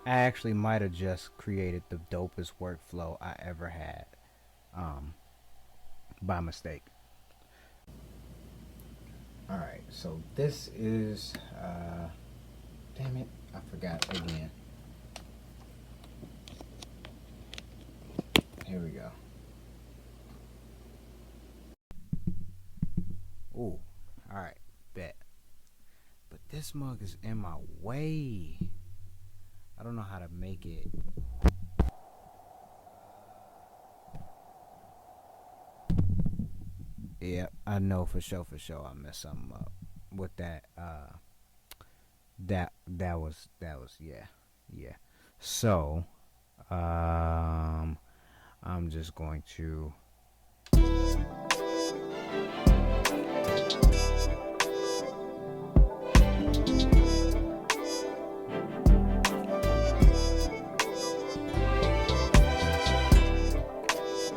I actually might have just created the dopest workflow I ever had, um, by mistake. All right, so this is, damn it, I forgot again. Here we go. Ooh, all right, bet. But this mug is in my way. I don't know how to make it. Yeah, I know for sure, I messed something up with that. That was yeah, yeah. So, um, I'm just going to.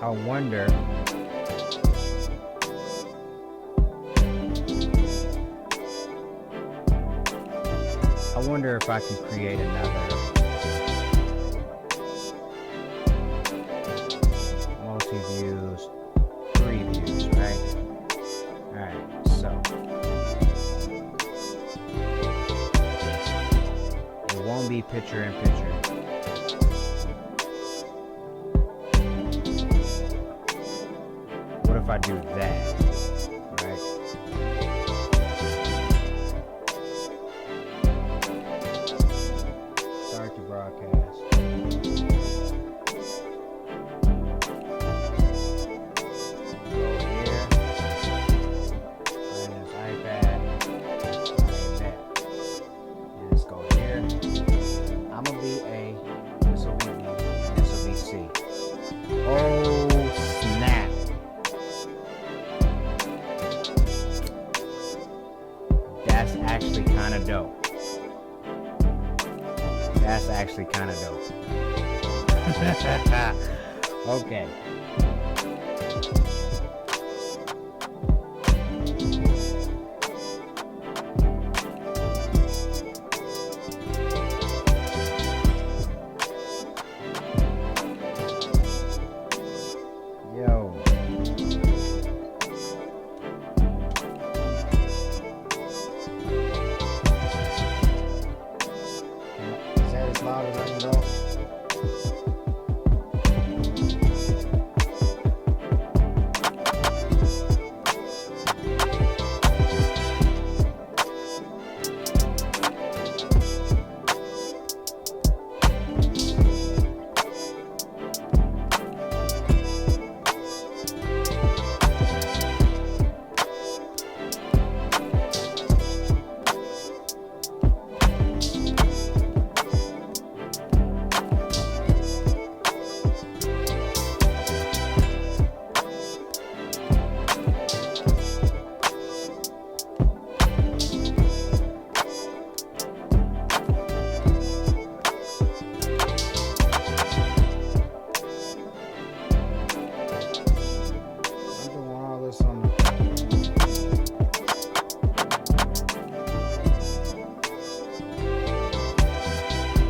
I wonder. I wonder if I can create another multi-views, previews, right? Alright, so it won't be picture in picture. What if I do that? Right? Start to broadcast. Oh snap. That's actually kind of dope. That's actually kind of dope. Okay. Yo. Is that as loud as I can go?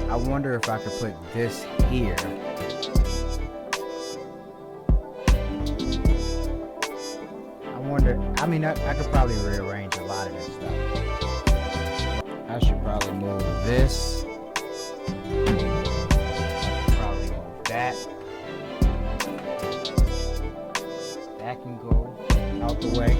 I wonder if I could put this here. I wonder, I mean, I could probably rearrange a lot of this stuff. I should probably move this. Probably move that. That can go out the way.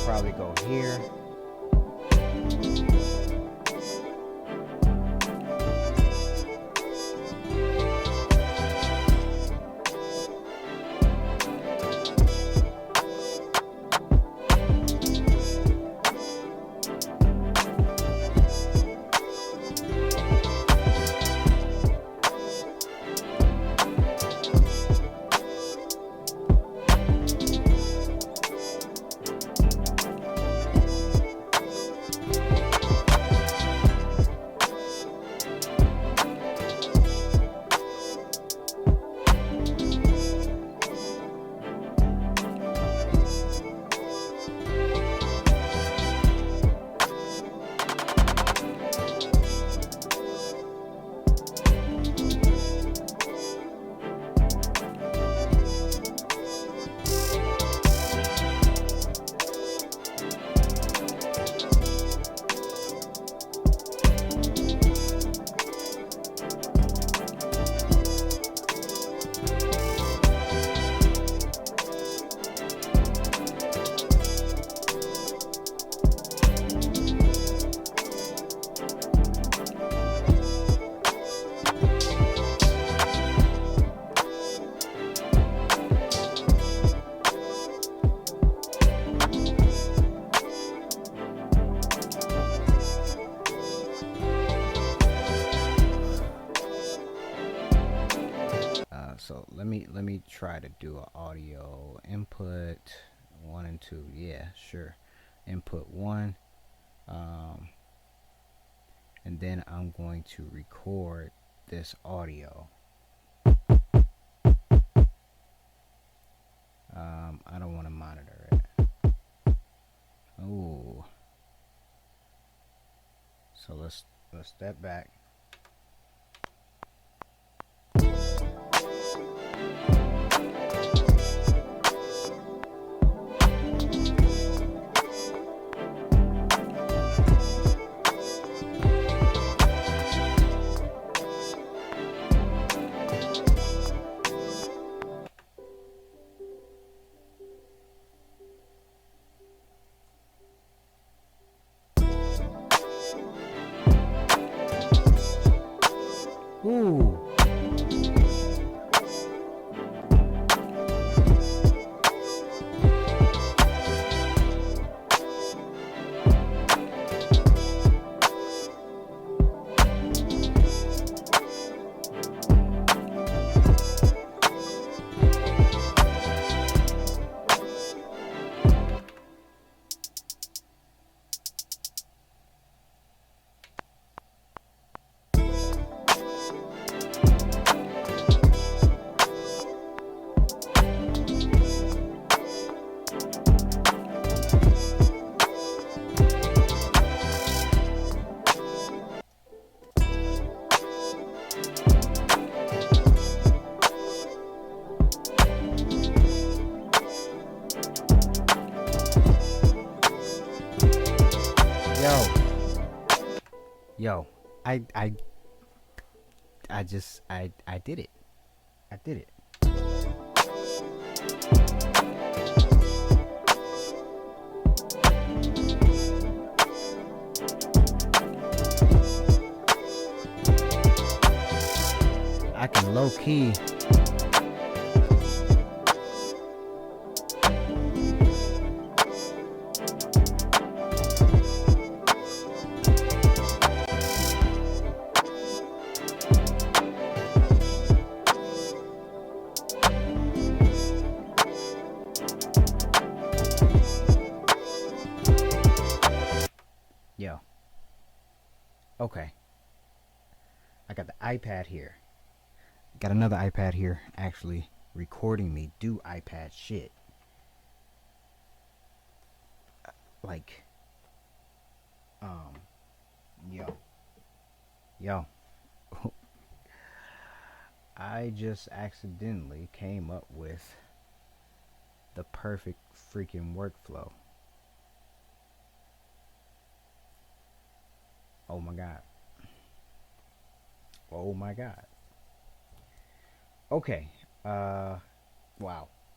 Probably go here. try to do an audio input 1 and 2. Yeah, sure. Input 1. And then I'm going to record this audio. I don't want to monitor it. Oh. So let's step back. Ooh. Yo, I did it. I did it. I can low key. Yo. Okay. I got the iPad here. Got another iPad here actually recording me do iPad shit. Like, yo. I just accidentally came up with the perfect freaking workflow. Oh my god. Oh my god. Okay. Wow.